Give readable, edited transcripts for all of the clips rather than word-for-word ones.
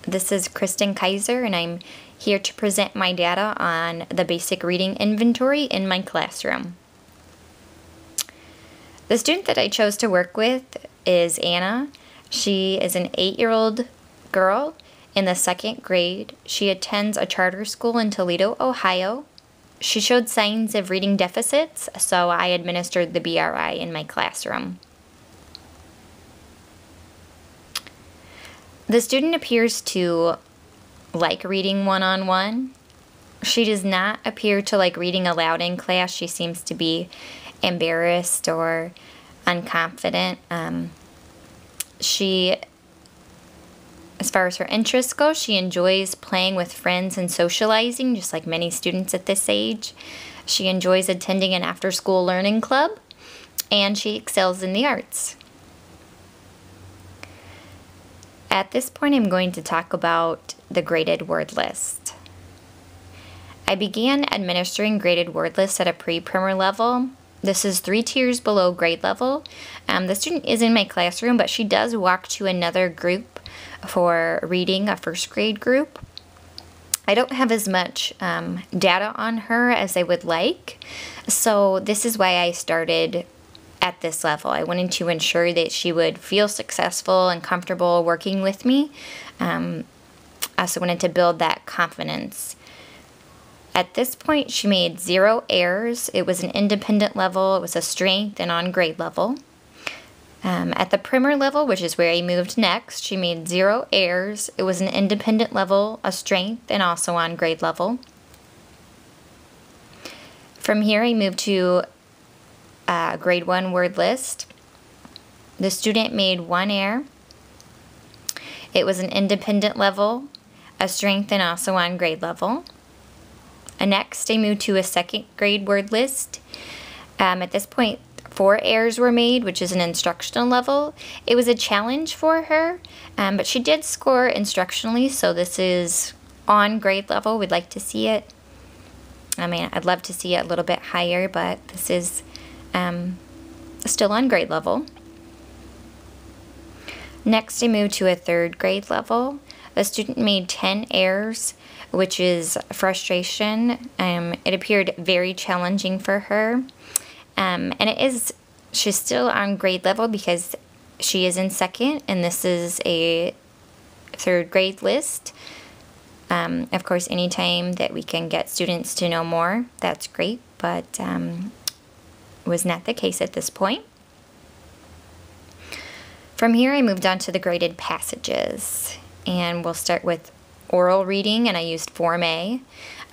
This is Kristen Kaiser, and I'm here to present my data on the basic reading inventory in my classroom. The student that I chose to work with is Anna. She is an 8-year-old girl in the 2nd grade. She attends a charter school in Toledo, Ohio. She showed signs of reading deficits, so I administered the BRI in my classroom. The student appears to like reading one-on-one. She does not appear to like reading aloud in class. She seems to be embarrassed or unconfident. As far as her interests go, she enjoys playing with friends and socializing, just like many students at this age. She enjoys attending an after-school learning club, and she excels in the arts. At this point, I'm going to talk about the graded word list. I began administering graded word lists at a pre-primer level. This is 3 tiers below grade level. The student is in my classroom, but she does walk to another group for reading, a 1st grade group. I don't have as much data on her as I would like, so this is why I started at this level. I wanted to ensure that she would feel successful and comfortable working with me. I also wanted to build that confidence. At this point, she made 0 errors. It was an independent level. It was a strength and on grade level. At the primer level, which is where I moved next, she made 0 errors. It was an independent level, a strength, and also on grade level. From here, I moved to grade 1 word list. The student made 1 error. It was an independent level, a strength, and also on grade level. Next, I moved to a 2nd grade word list. At this point, 4 errors were made, which is an instructional level. It was a challenge for her, but she did score instructionally, so this is on grade level. We'd like to see it. I'd love to see it a little bit higher, but this is still on grade level. Next, I moved to a 3rd grade level. The student made 10 errors, which is frustration. It appeared very challenging for her. And she's still on grade level because she is in 2nd, and this is a 3rd grade list. Of course, anytime that we can get students to know more, that's great, but was not the case at this point. From here, I moved on to the graded passages, and we'll start with oral reading, and I used Form A.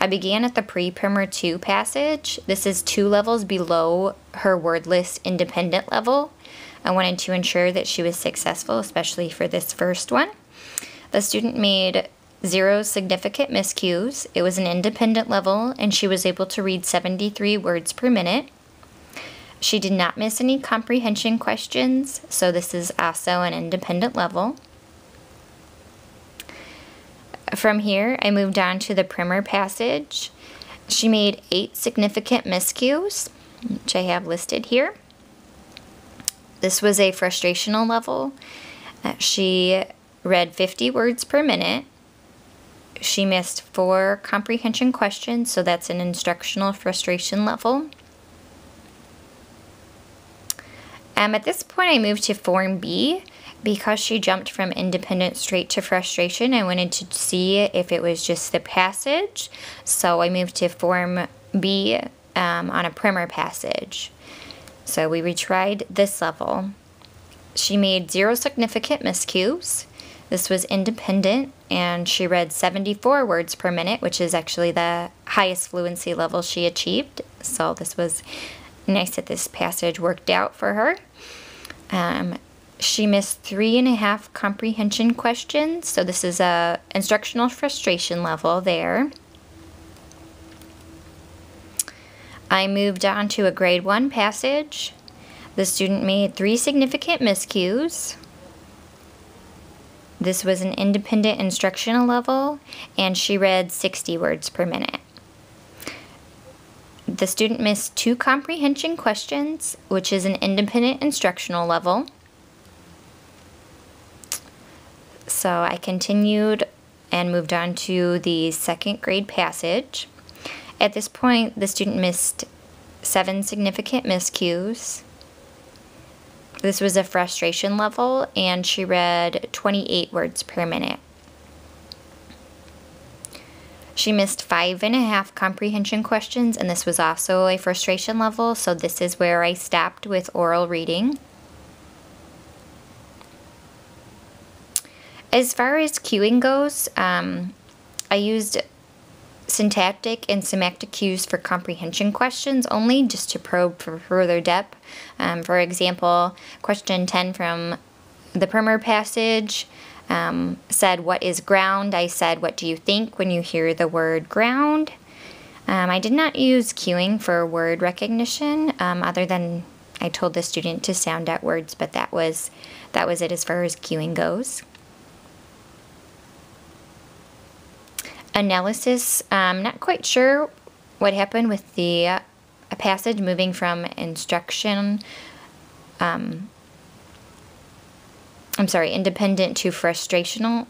I began at the pre-primer 2 passage. This is 2 levels below her word list independent level. I wanted to ensure that she was successful, especially for this first one. The student made 0 significant miscues. It was an independent level, and she was able to read 73 words per minute. She did not miss any comprehension questions, so this is also an independent level. From here, I moved on to the primer passage. She made 8 significant miscues, which I have listed here. This was a frustrational level. She read 50 words per minute. She missed 4 comprehension questions, so that's an instructional frustration level. At this point, I moved to Form B. Because she jumped from independent straight to frustration, I wanted to see if it was just the passage, so I moved to Form B on a primer passage. So we retried this level. She made 0 significant miscues. This was independent, and she read 74 words per minute, which is actually the highest fluency level she achieved. So this was nice that this passage worked out for her. She missed 3.5 comprehension questions, so this is a instructional frustration level there. I moved on to a grade 1 passage. The student made 3 significant miscues. This was an independent instructional level, and she read 60 words per minute. The student missed 2 comprehension questions, which is an independent instructional level. So I continued and moved on to the second grade passage. At this point, the student missed 7 significant miscues. This was a frustration level, and she read 28 words per minute. She missed 5.5 comprehension questions, and this was also a frustration level, so this is where I stopped with oral reading. As far as cueing goes, I used syntactic and semantic cues for comprehension questions only, just to probe for further depth. For example, question 10 from the primer passage said, "What is ground?" I said, "What do you think when you hear the word ground?" I did not use cueing for word recognition, other than I told the student to sound out words, but that was it as far as cueing goes. Analysis, not quite sure what happened with the passage moving from independent to frustration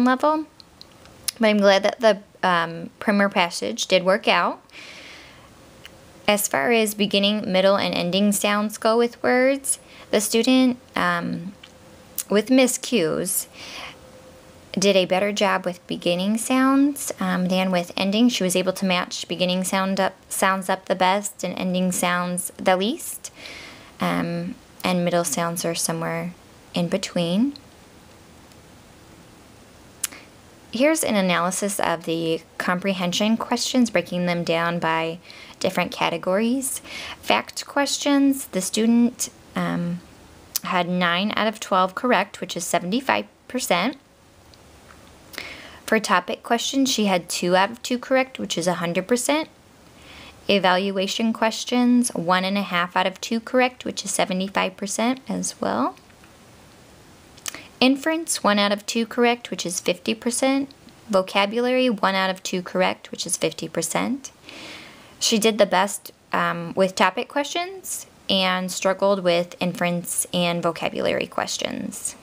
level. But I'm glad that the primer passage did work out. As far as beginning, middle, and ending sounds go with words, the student with miscues did a better job with beginning sounds than with ending. She was able to match beginning sounds up the best and ending sounds the least. And middle sounds are somewhere in between. Here's an analysis of the comprehension questions, breaking them down by different categories. Fact questions, the student had 9 out of 12 correct, which is 75%. For topic questions, she had 2 out of 2 correct, which is 100%. Evaluation questions, 1.5 out of 2 correct, which is 75% as well. Inference, 1 out of 2 correct, which is 50%. Vocabulary, 1 out of 2 correct, which is 50%. She did the best with topic questions and struggled with inference and vocabulary questions.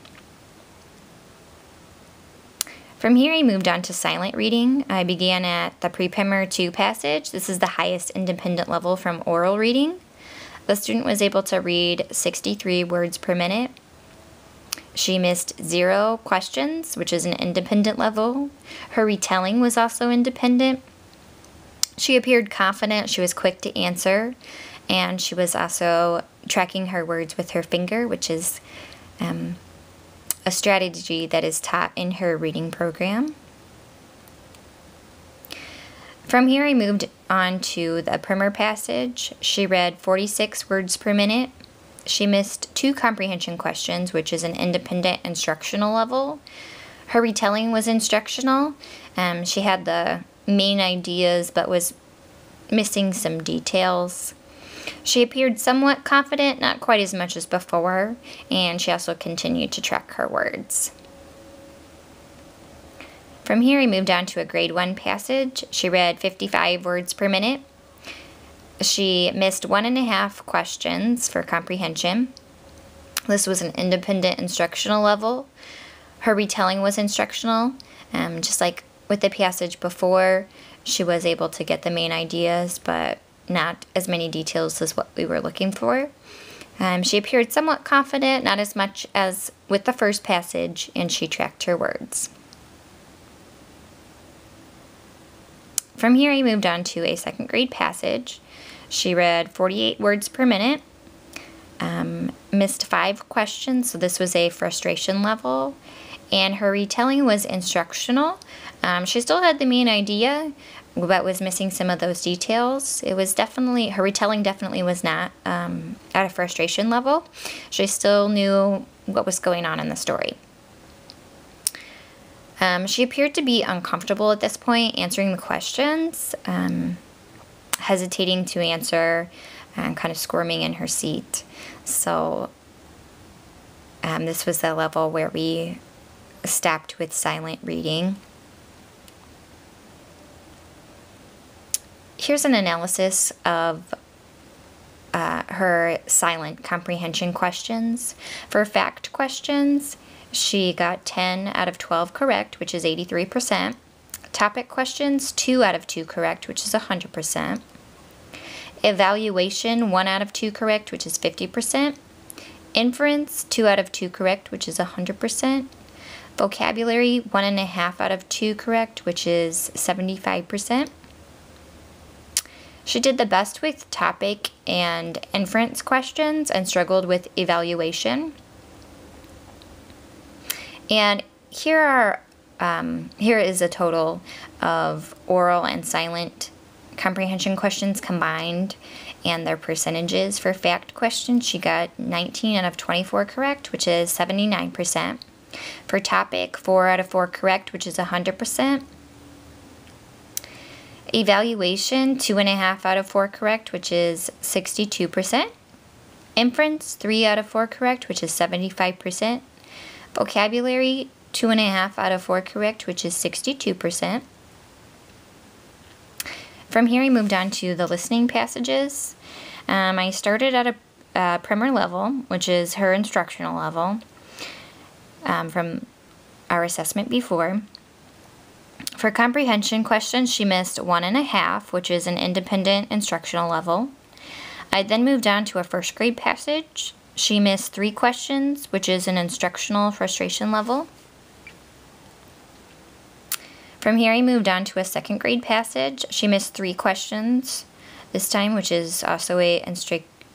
From here, I moved on to silent reading. I began at the pre-primer 2 passage. This is the highest independent level from oral reading. The student was able to read 63 words per minute. She missed 0 questions, which is an independent level. Her retelling was also independent. She appeared confident. She was quick to answer. And she was also tracking her words with her finger, which is a strategy that is taught in her reading program. From here, I moved on to the primer passage. She read 46 words per minute. She missed 2 comprehension questions, which is an independent instructional level. Her retelling was instructional. She had the main ideas, but was missing some details. She appeared somewhat confident, not quite as much as before, and she also continued to track her words. From here, I moved on to a grade 1 passage. She read 55 words per minute. She missed 1.5 questions for comprehension. This was an independent instructional level. Her retelling was instructional. Just like with the passage before, she was able to get the main ideas, but not as many details as what we were looking for. She appeared somewhat confident, not as much as with the first passage, and she tracked her words. From here, I moved on to a second grade passage. She read 48 words per minute, missed 5 questions, so this was a frustration level, and her retelling was instructional. She still had the main idea, but was missing some of those details. It was definitely, her retelling definitely was not at a frustration level. She still knew what was going on in the story. She appeared to be uncomfortable at this point answering the questions, hesitating to answer, and kind of squirming in her seat. So this was the level where we stopped with silent reading. Here's an analysis of her silent comprehension questions. For fact questions, she got 10 out of 12 correct, which is 83%. Topic questions, 2 out of 2 correct, which is 100%. Evaluation, 1 out of 2 correct, which is 50%. Inference, 2 out of 2 correct, which is 100%. Vocabulary, 1.5 out of 2 correct, which is 75%. She did the best with topic and inference questions and struggled with evaluation. And here is a total of oral and silent comprehension questions combined and their percentages. For fact questions, she got 19 out of 24 correct, which is 79%. For topic, 4 out of 4 correct, which is 100%. Evaluation, 2.5 out of 4 correct, which is 62%. Inference, 3 out of 4 correct, which is 75%. Vocabulary, 2.5 out of 4 correct, which is 62%. From here, I moved on to the listening passages. I started at a primer level, which is her instructional level from our assessment before. For comprehension questions, she missed 1.5, which is an independent instructional level. I then moved on to a first grade passage. She missed 3 questions, which is an instructional frustration level. From here, I moved on to a second grade passage. She missed 3 questions this time, which is also a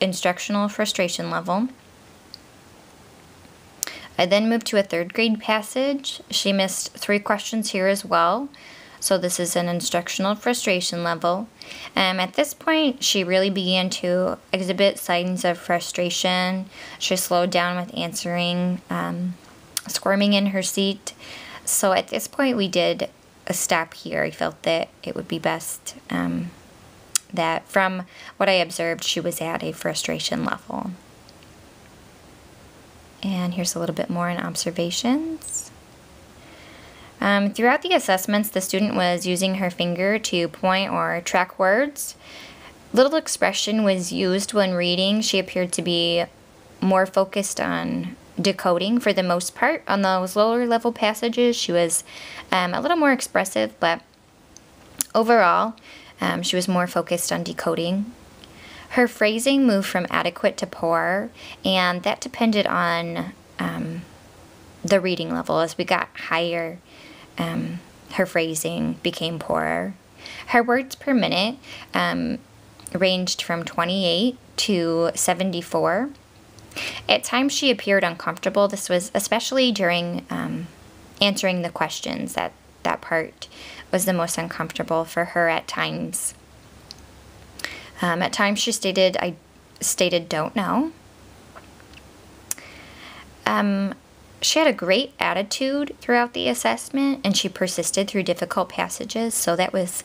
instructional frustration level. I then moved to a third grade passage. She missed 3 questions here as well. So this is an instructional frustration level. At this point, she really began to exhibit signs of frustration. She slowed down with answering, squirming in her seat. So at this point, we did a stop here. I felt that it would be best that from what I observed, she was at a frustration level. And here's a little bit more in observations. Throughout the assessments, the student was using her finger to point or track words. Little expression was used when reading. She appeared to be more focused on decoding for the most part. On those lower level passages, she was a little more expressive, but overall, she was more focused on decoding. Her phrasing moved from adequate to poor, and that depended on the reading level. As we got higher, her phrasing became poorer. Her words per minute ranged from 28 to 74. At times she appeared uncomfortable. This was especially during answering the questions. That part was the most uncomfortable for her at times. At times she stated, I stated don't know. She had a great attitude throughout the assessment, and she persisted through difficult passages, so that was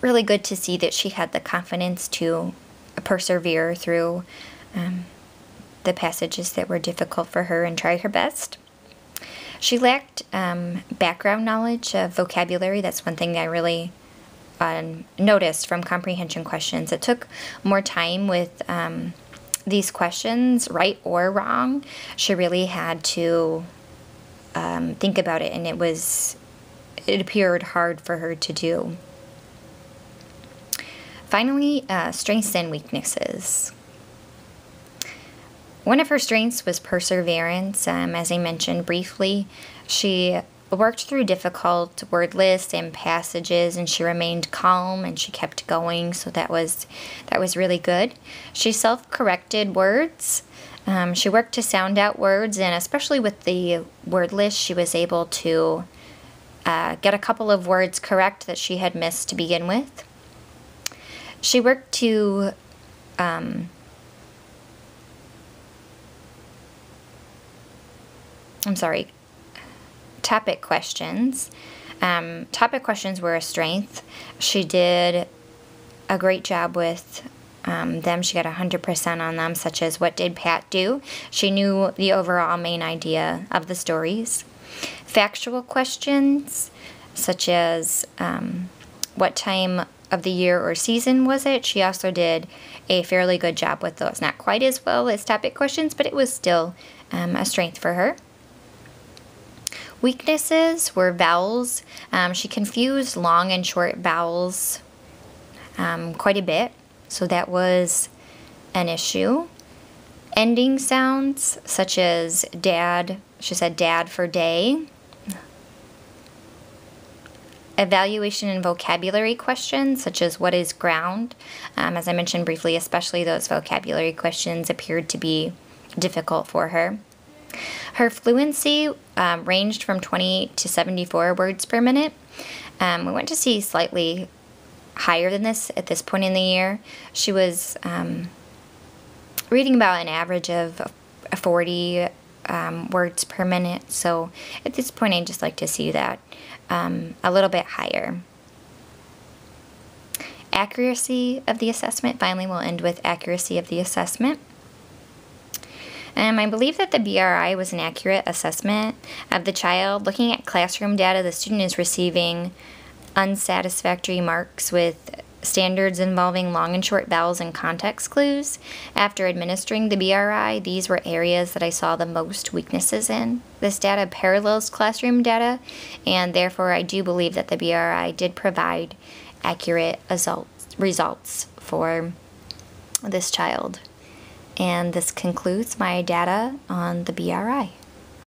really good to see that she had the confidence to persevere through the passages that were difficult for her and try her best. She lacked background knowledge of vocabulary. That's one thing that I really noticed from comprehension questions. It took more time with these questions, right or wrong. She really had to think about it, and it appeared hard for her to do. Finally, strengths and weaknesses. One of her strengths was perseverance. As I mentioned briefly, she worked through difficult word lists and passages, and she remained calm and she kept going, so that was really good. She self-corrected words. She worked to sound out words, and especially with the word list, she was able to get a couple of words correct that she had missed to begin with. She worked to topic questions. Topic questions were a strength. She did a great job with them. She got 100% on them, such as what did Pat do? She knew the overall main idea of the stories. Factual questions, such as what time of the year or season was it? She also did a fairly good job with those. Not quite as well as topic questions, but it was still a strength for her. Weaknesses were vowels. She confused long and short vowels quite a bit, so that was an issue. Ending sounds, such as dad, she said dad for day. Evaluation and vocabulary questions, such as what is ground. As I mentioned briefly, especially those vocabulary questions appeared to be difficult for her. Her fluency ranged from 20 to 74 words per minute. We went to see slightly higher than this at this point in the year. She was reading about an average of 40 words per minute. So at this point, I'd just like to see that a little bit higher. Accuracy of the assessment. Finally, we'll end with accuracy of the assessment. I believe that the BRI was an accurate assessment of the child. Looking at classroom data, the student is receiving unsatisfactory marks with standards involving long and short vowels and context clues. After administering the BRI, these were areas that I saw the most weaknesses in. This data parallels classroom data, and therefore I do believe that the BRI did provide accurate results for this child. And this concludes my data on the BRI.